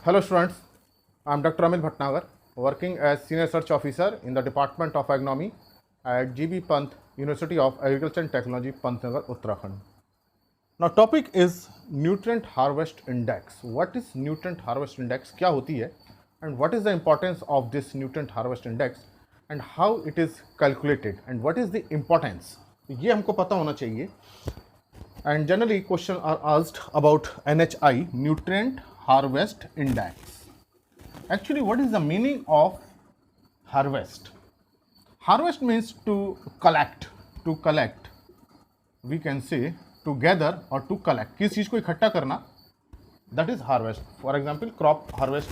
Hello students, I am Dr. Amit Bhatnagar, working as Senior Research Officer in the Department of Agronomy at GB Pant, University of Agriculture and Technology, Pantnagar, Uttarakhand. Now topic is Nutrient Harvest Index. What is Nutrient Harvest Index? क्या होती है? And what is the importance of this Nutrient Harvest Index? And how it is calculated? And what is the importance? ये हमको पता होना चाहिए. And generally questions are asked about NHI, Nutrient Harvest Index. Actually, what is the meaning of harvest? Harvest means to collect. To collect, we can say to gather or to collect. किस चीज़ को इकट्ठा करना, that is harvest. For example, crop harvest.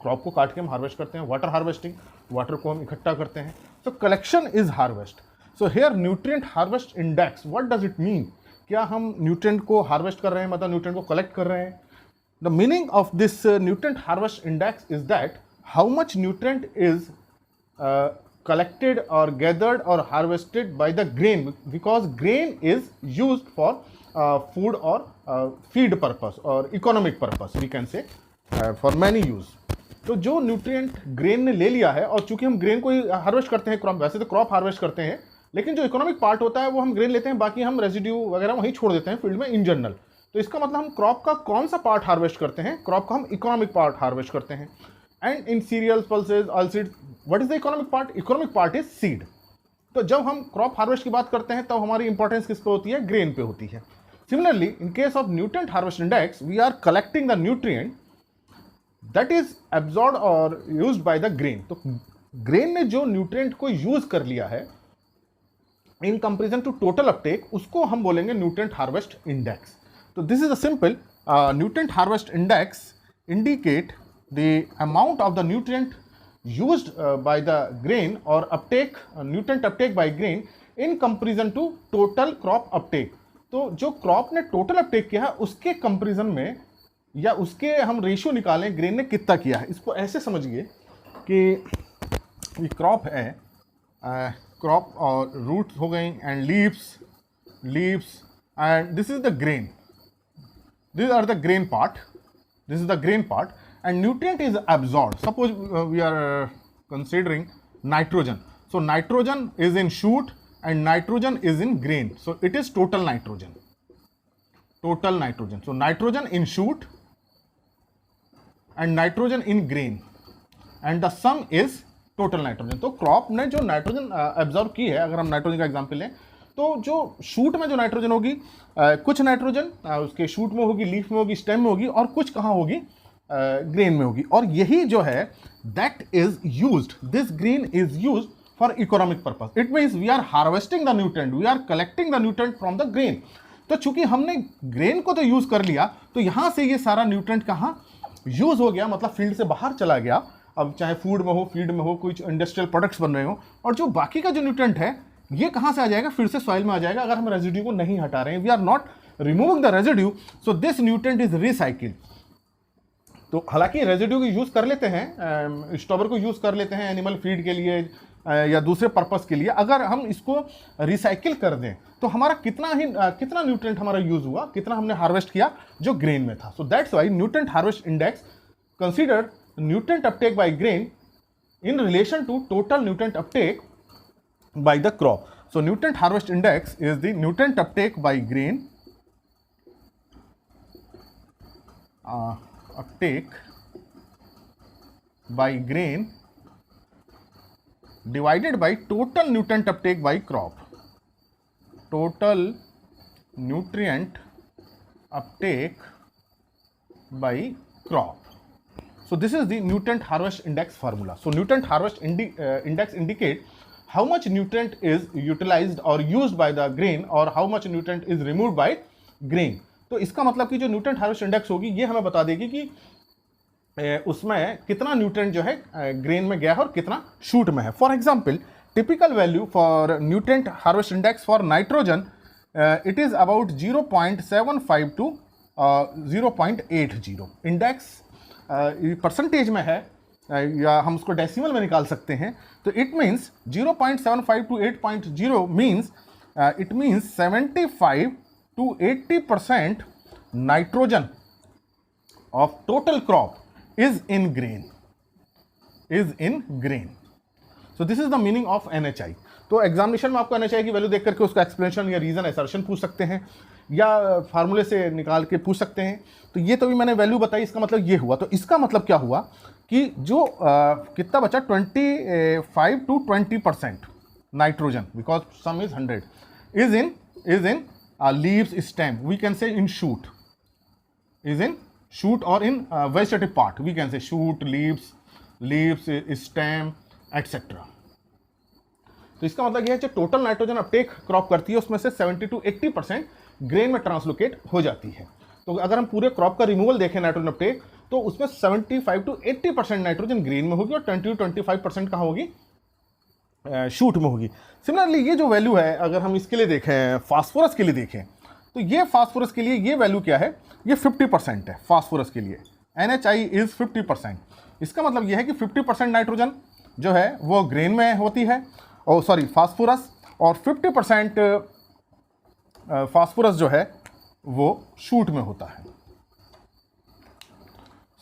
Crop को काट के हम harvest करते हैं. वाटर हार्वेस्टिंग, वाटर को हम इकट्ठा करते हैं. सो collection is harvest. So here nutrient harvest index, what does it mean? क्या हम न्यूट्रिएंट को हार्वेस्ट कर रहे हैं, मतलब न्यूट्रिएंट को कलेक्ट कर रहे हैं? The meaning of this nutrient harvest index is that how much nutrient is collected or gathered or harvested by the grain, because grain is used for food or feed purpose or economic purpose, we can say for many use. तो जो nutrient grain ने ले लिया है, और चूंकि हम grain को ही हार्वेस्ट करते हैं, क्रॉप, वैसे तो क्रॉप हार्वेस्ट करते हैं, लेकिन जो इकोनॉमिक पार्ट होता है वो हम ग्रेन लेते हैं, बाकी हम रेजिड्यू वगैरह वहीं छोड़ देते हैं फील्ड में इन जनरल. तो इसका मतलब हम क्रॉप का कौन सा पार्ट हार्वेस्ट करते हैं? क्रॉप का हम इकोनॉमिक पार्ट हार्वेस्ट करते हैं. And in cereals, pulses, all seed, what is the economic part? Economic part is seed. तो जब हम क्रॉप हार्वेस्ट की बात करते हैं तब हमारी इंपॉर्टेंस किस पे होती है? ग्रेन पे होती है. Similarly in case of nutrient harvest index, we are collecting the nutrient that is absorb और यूज्ड बाय द ग्रेन. तो ग्रेन ने जो न्यूट्रिएंट को यूज कर लिया है in comparison to total uptake, उसको हम बोलेंगे न्यूट्रिएंट हार्वेस्ट इंडेक्स. तो this is a simple nutrient harvest index indicate the amount of the nutrient used by the grain or uptake, nutrient uptake by grain in comparison to total crop uptake. तो जो crop ने total Uptake किया है उसके comparison में, या उसके हम रेशियो निकालें ग्रेन ने कितना किया है. इसको ऐसे समझिए कि ये क्रॉप है, क्रॉप और रूट्स हो गई and leaves and this is the grain. These are the grain part. This is the grain part. And nutrient is absorbed. Suppose we are considering nitrogen. So nitrogen is in shoot and nitrogen is in grain. So it is total nitrogen. Total nitrogen. So nitrogen in shoot and nitrogen in grain. And the sum is total nitrogen. तो crop ने जो nitrogen absorb की है, अगर हम nitrogen का example लें, तो जो शूट में जो नाइट्रोजन होगी, कुछ नाइट्रोजन उसके शूट में होगी, लीफ में होगी, स्टेम में होगी, और कुछ कहाँ होगी? ग्रेन में होगी. और यही जो है that is used, this grain is used for economic purpose. It means we are harvesting the nutrient, we are collecting the nutrient from the grain. तो चूंकि हमने ग्रेन को तो यूज कर लिया, तो यहां से ये सारा न्यूट्रिएंट कहाँ यूज हो गया, मतलब फील्ड से बाहर चला गया. अब चाहे फूड में हो, फीड में हो, कुछ इंडस्ट्रियल प्रोडक्ट्स बन रहे हो, और जो बाकी का जो न्यूट्रिएंट है ये कहाँ से आ जाएगा? फिर से सॉइल में आ जाएगा, अगर हम रेजिड्यू को नहीं हटा रहे हैं. We are not removing the residue, so this nutrient is recycled. तो हालांकि रेजिड्यू को यूज़ कर लेते हैं, स्टॉबर को यूज़ कर लेते हैं एनिमल फीड के लिए या दूसरे पर्पस के लिए. अगर हम इसको रिसाइकिल कर दें तो हमारा कितना न्यूट्रिएंट हमारा यूज़ हुआ, कितना हमने हार्वेस्ट किया जो ग्रेन में था. So that's why nutrient harvest index consider nutrient uptake by grain in relation to total nutrient uptake by the crop. So nutrient harvest index is the nutrient uptake by grain uptake by grain divided by total nutrient uptake by crop. Total nutrient uptake by crop. So this is the nutrient harvest index formula. So nutrient harvest index indicate how much nutrient is utilized or used by the grain, or how much nutrient is removed by grain. तो इसका मतलब कि जो nutrient harvest index होगी ये हमें बता देगी कि उसमें कितना न्यूट्रिएंट जो है ग्रेन में गया है और कितना शूट में है. For example, typical value for nutrient harvest index for nitrogen it is about 0.75 to 0.80. Index percentage में है, या हम उसको डेसिमल में निकाल सकते हैं. तो it means 0.75 to 8.0 means it means 75 to 80% nitrogen of total crop is in grain, is in grain. So this is the meaning of NHI. तो एग्जामिनेशन में आपको NHI की वैल्यू देख करके उसका एक्सप्लेनेशन या रीजन असर्शन पूछ सकते हैं या फार्मूले से निकाल के पूछ सकते हैं। तो ये तो भी मैंने वैल्यू बताई, इसका मतलब ये हुआ। तो इसका मतलब क्या हुआ कि जो कितना बचा 25 to 20% nitrogen, because sum is 100, is in leaves, stem, we can say in shoot, is in shoot or in vegetative part, we can say shoot, leaves, stem, etc. तो इसका मतलब यह है कि टोटल नाइट्रोजन अपटेक क्रॉप करती है उसमें से 70 to 80% ग्रेन में ट्रांसलोकेट हो जाती है। तो अगर हम पूरे क्रॉप का रिमूवल देखें नाइट्रोजन अपटेक, तो उसमें 75 to 80% नाइट्रोजन ग्रेन में होगी और 20 to 25% कहाँ होगी, शूट में होगी। सिमिलरली ये जो वैल्यू है अगर हम इसके लिए देखें, फास्फोरस के लिए देखें, तो ये फास्फोरस के लिए ये वैल्यू क्या है, ये 50% है फास्फोरस के लिए। NHI is 50%। इसका मतलब ये है कि 50% नाइट्रोजन जो है वो ग्रेन में होती है, और सॉरी फास्फोरस, और 50% फास्फोरस जो है वो शूट में होता है।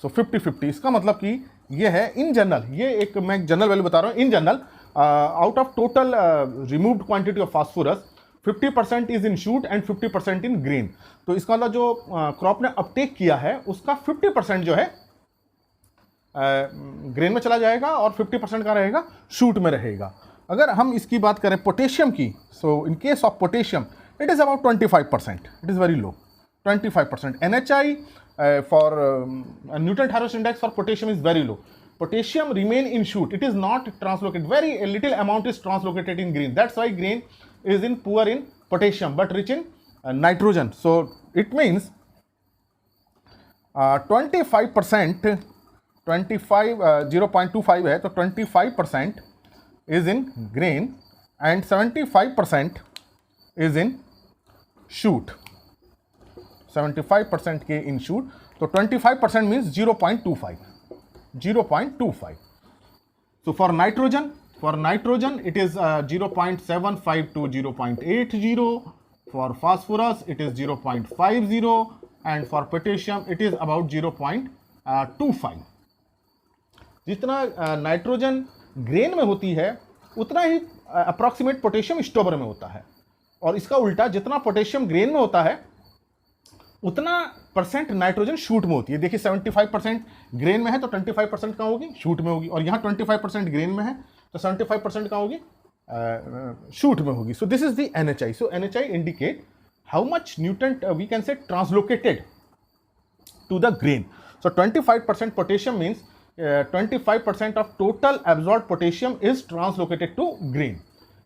सो 50-50, इसका मतलब कि ये है इन जनरल, ये एक मैं जनरल वैल्यू बता रहा हूँ। In general out of total removed quantity of phosphorus 50% is in shoot and 50% in grain. तो इसका मतलब जो क्रॉप ने अपटेक किया है उसका 50% जो है ग्रेन में चला जाएगा और 50% का रहेगा शूट में रहेगा। अगर हम इसकी बात करें पोटेशियम की, so in case of potassium it is about 25%, it is very low, 25%। NHI for nutrient harvest index for potassium is very low. Potassium remain in shoot, it is not translocated, very little amount is translocated in grain, that's why grain is in poor in potassium but rich in nitrogen. So it means 25%, 0.25 है, तो 25% is in grain and 75% is in shoot, 75% के in shoot, तो 25% means 0.25. So for nitrogen it is 0.75 to 0.80. For phosphorus it is 0.50 and for potassium it is about 0.25. जितना nitrogen grain में होती है उतना ही approximate potassium स्टोबर में होता है, और इसका उल्टा जितना पोटेशियम ग्रेन में होता है उतना परसेंट नाइट्रोजन शूट में होती है। देखिए 75% ग्रेन में है तो 25% कहाँ होगी, शूट में होगी, और यहाँ 25% ग्रेन में है तो 75% कहाँ होगी, शूट में होगी। So this is the NHI. So NHI indicate how much nutrient we can say translocated to the grain. So 25% potassium means 25% of total absorbed potassium is translocated to grain.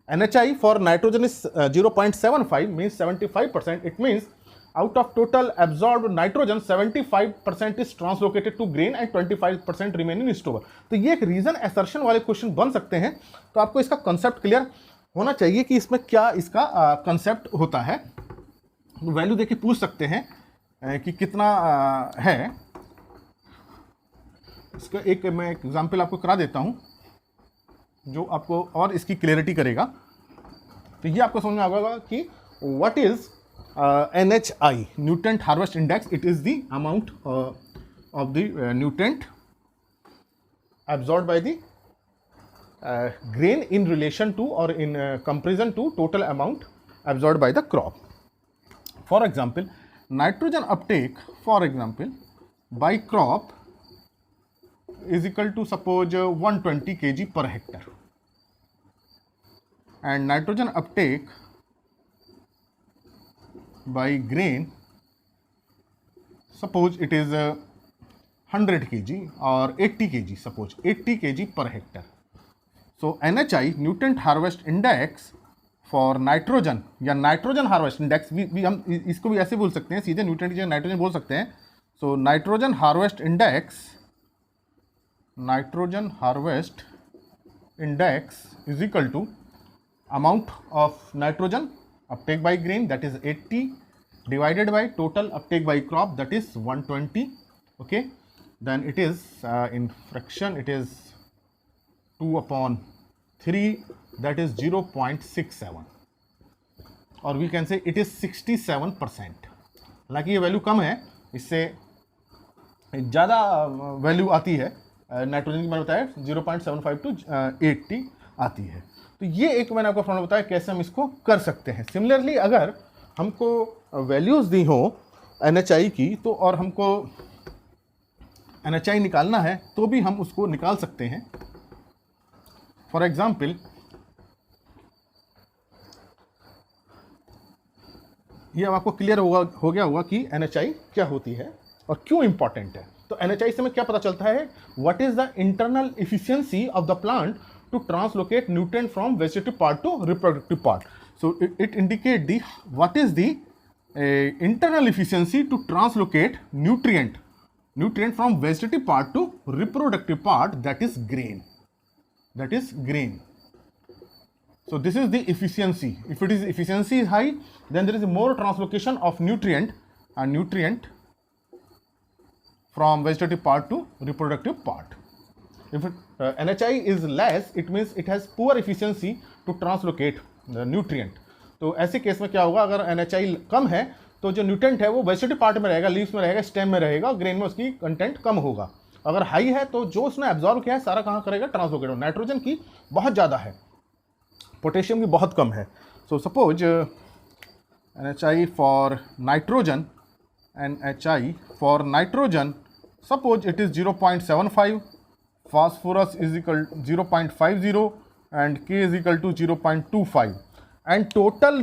NHI for nitrogen is 0.75 means 75%. It means out of total absorbed nitrogen 75% is translocated to grain and 25% remain in stover. तो ये एक reason assertion वाले question बन सकते हैं, तो आपको इसका कंसेप्ट क्लियर होना चाहिए कि इसमें क्या इसका कंसेप्ट होता है। वैल्यू देखिए पूछ सकते हैं कि कितना है। इसका एक मैं एग्जांपल आपको करा देता हूं जो आपको और इसकी क्लियरिटी करेगा। तो ये आपको समझ में आएगा कि what is NHI, nutrient harvest index. It is the amount of the nutrient absorbed by the grain in relation to or in comparison to total amount absorbed by the crop. For example, nitrogen uptake, for example, by crop is equal to suppose 120 kg per hectare, and nitrogen uptake by grain suppose it is 100 kg or 80 kg, suppose 80 kg per hectare. So NHI, nutrient harvest index for nitrogen या nitrogen harvest index, हम इसको भी ऐसे बोल सकते हैं, सीधे nutrient की नाइट्रोजन बोल सकते हैं. So nitrogen harvest index is equal to amount of nitrogen uptake by grain, that is 80, divided by total uptake by crop, that is 120. Okay, then it is in fraction it is 2/3, that is 0.67, or we can say it is 67%. हालांकि ये value कम है, इससे ज़्यादा value आती है nitrogen की, मैंने बताया 0.75 टू 80 आती है। तो ये एक मैंने आपको फॉर्मूला बताया कैसे हम इसको कर सकते हैं। सिमिलरली अगर हमको वैल्यूज़ दी हो NHI की, तो और हमको NHI निकालना है तो भी हम उसको निकाल सकते हैं। फॉर एग्जाम्पल ये अब आपको क्लियर हो गया होगा कि NHI क्या होती है और क्यों इंपॉर्टेंट है। तो NHI से हमें क्या पता चलता है, what is the internal efficiency of the plant to translocate nutrient from vegetative part to reproductive part. So it indicate the what is the internal efficiency to translocate nutrient from vegetative part to reproductive part, that is grain. So this is the efficiency. If it is efficiency is high, then there is more translocation of nutrient from vegetative part to reproductive part. If NHI is less, it means it has poor efficiency to translocate the nutrient. तो ऐसे case में क्या होगा, अगर NHI कम है तो जो nutrient है वो वेजिटेटिव पार्ट में रहेगा, लीव्स में रहेगा, स्टेम में रहेगा, ग्रेन में उसकी कंटेंट कम होगा। अगर हाई है तो जो उसने एब्जॉर्व किया है सारा कहाँ करेगा, ट्रांसलोकेट। नाइट्रोजन की बहुत ज़्यादा है, पोटेशियम की बहुत कम है। So suppose NHI for nitrogen suppose it is 0.75, phosphorus is equal 0.50 and K is equal to 0.25, and total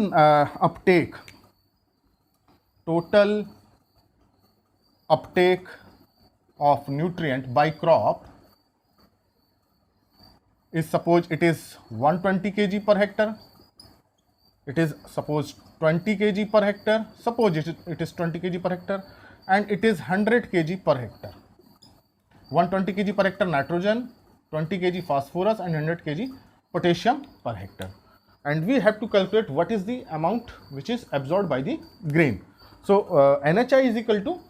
uptake of nutrient by crop is, suppose it is 120 kg per hectare, it is suppose 20 kg per hectare, suppose it is 20 kg per hectare, and it is 100 kg per hectare. 120 kg per hectare nitrogen, 20 kg phosphorus and 100 kg potassium per hectare. And we have to calculate what is the amount which is absorbed by the grain. So NHI is equal to,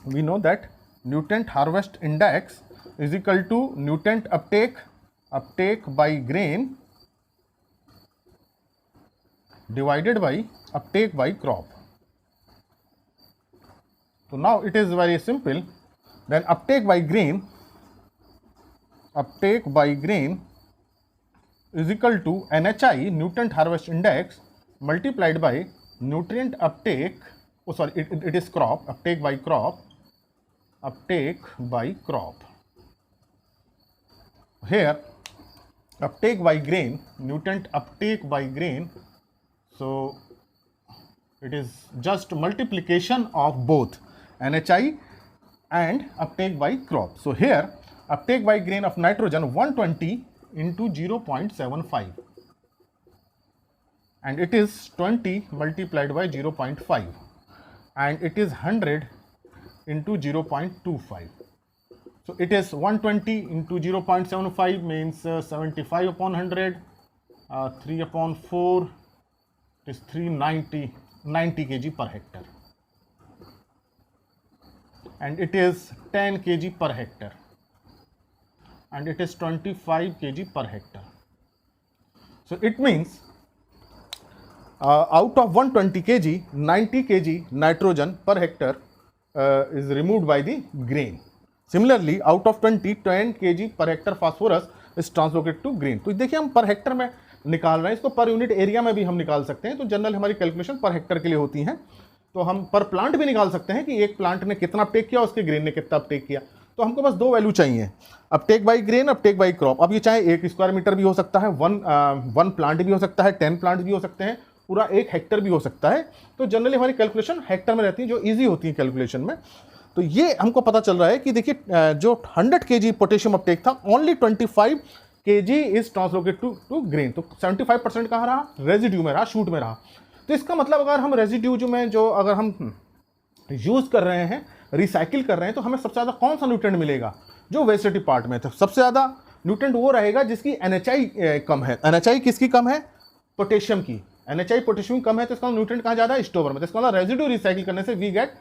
we know that nutrient harvest index is equal to nutrient uptake by grain divided by uptake by crop. So now it is very simple. Then uptake by grain is equal to NHI, nutrient harvest index, multiplied by nutrient uptake, it is crop, uptake by crop. Here uptake by grain, nutrient uptake by grain, so it is just multiplication of both NHI and uptake by crop. So here uptake by grain of nitrogen 120 into 0.75, and it is 20 multiplied by 0.5, and it is 100 into 0.25. So it is 120 into 0.75 means 75 upon 100, 3 upon 4, it is 390 kg per hectare, and it is 10 kg per hectare, and it is 25 kg per hectare. So it means out of 120 kg, 90 kg nitrogen per hectare is removed by the grain. Similarly, out of 20, 10 kg per hectare phosphorus is translocated to grain. तो देखिए हम per hectare में निकाल रहे हैं, इसको per unit area में भी हम निकाल सकते हैं। तो जनरल हमारी कैलकुलेशन पर हेक्टर के लिए होती हैं। तो हम पर प्लांट भी निकाल सकते हैं कि एक प्लांट ने कितना अपटेक किया, उसके ग्रेन ने कितना अपटेक किया। तो हमको बस दो वैल्यू चाहिए, Uptake by grain, Uptake by crop. अब ये चाहे 1 स्क्वायर मीटर भी हो सकता है, वन प्लांट भी हो सकता है, 10 प्लांट भी हो सकते हैं, पूरा 1 हेक्टर भी हो सकता है। तो जनरली हमारी कैलकुलेशन हेक्टर में रहती है, जो ईजी होती है कैलकुलेशन में। तो ये हमको पता चल रहा है कि देखिए जो 100 kg पोटेशियम अपटेक था, only 25 kg is translocate to grain. तो 75% कहाँ रहा, रेजिड्यू में रहा, शूट में रहा। तो इसका मतलब अगर हम रेजिड्यू जो में जो अगर हम यूज कर रहे हैं, रिसाइकिल कर रहे हैं, तो हमें सबसे ज़्यादा कौन सा न्यूट्रिएंट मिलेगा, जो वेजिटेटिव पार्ट में था। सबसे ज़्यादा न्यूट्रिएंट वो रहेगा जिसकी NHI कम है। NHI किसकी कम है, पोटेशियम की। NHI पोटेशियम कम है तो इसका न्यूट्रिएंट कहाँ ज़्यादा है, स्टोवर में। तो इसका मतलब रेजिड्यू रिसाइकिल करने से we get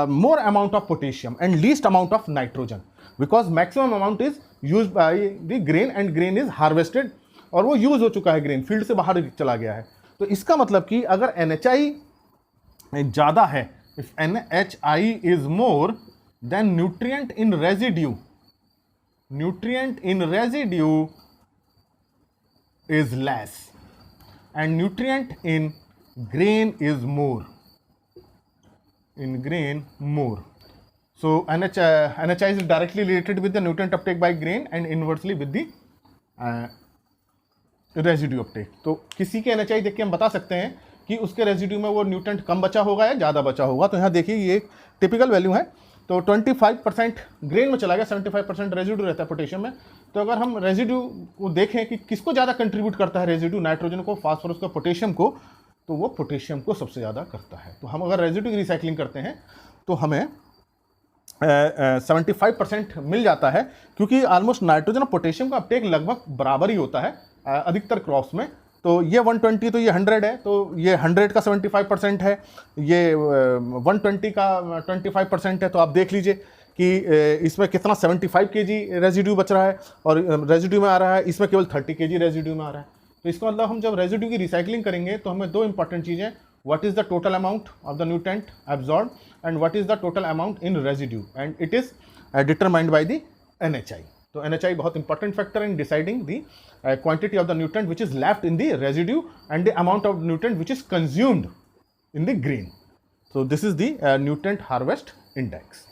more amount of potassium and least amount of nitrogen, because maximum amount is used by the grain and grain is harvested, और वो यूज हो चुका है, ग्रेन फील्ड से बाहर चला गया है। तो इसका मतलब कि अगर NHI ज़्यादा है, if NHI is more, then nutrient in residue is less and nutrient in grain is more. So NHI is directly related with the nutrient uptake by grain and inversely with the residue Uptake. तो किसी के NHI देख के हम बता सकते हैं कि उसके रेजिड्यू में वो न्यूट्रेंट कम बचा होगा या ज़्यादा बचा होगा. तो यहाँ देखिए ये एक टिपिकल वैल्यू है. तो 25% ग्रेन में चला गया, 75% रेजिड्यू रहता है पोटेशियम में. तो अगर हम रेजिड्यू को देखें कि किसको ज़्यादा कंट्रीब्यूट करता है रेजिड्यू, नाइट्रोजन को, फास्फोरस को, पोटेशियम को, तो वो पोटेशियम को सबसे ज़्यादा करता है. तो हम अगर रेजिड्यू की रिसाइकलिंग करते हैं तो हमें 75% मिल जाता है, क्योंकि ऑलमोस्ट नाइट्रोजन और पोटेशियम का अपटेक लगभग बराबर ही होता है अधिकतर क्रॉप्स में. तो ये 120 तो ये 100 है, तो ये 100 का 75% है, ये 120 का 25% है. तो आप देख लीजिए कि इसमें कितना 75 kg रेजिड्यू बच रहा है और रेजिड्यू में आ रहा है, इसमें केवल 30 kg रेजिड्यू में आ रहा है. तो इसका मतलब हम जब रेजिड्यू की रिसाइकलिंग करेंगे तो हमें दो इंपॉर्टेंट चीज़ें, what is the total amount of the nutrient absorbed and what is the total amount in residue, and it is determined by the NHI. So NHI बहुत important factor in deciding the quantity of the nutrient which is left in the residue and the amount of nutrient which is consumed in the grain. So this is the nutrient harvest index.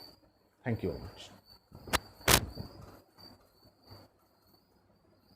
Thank you very much.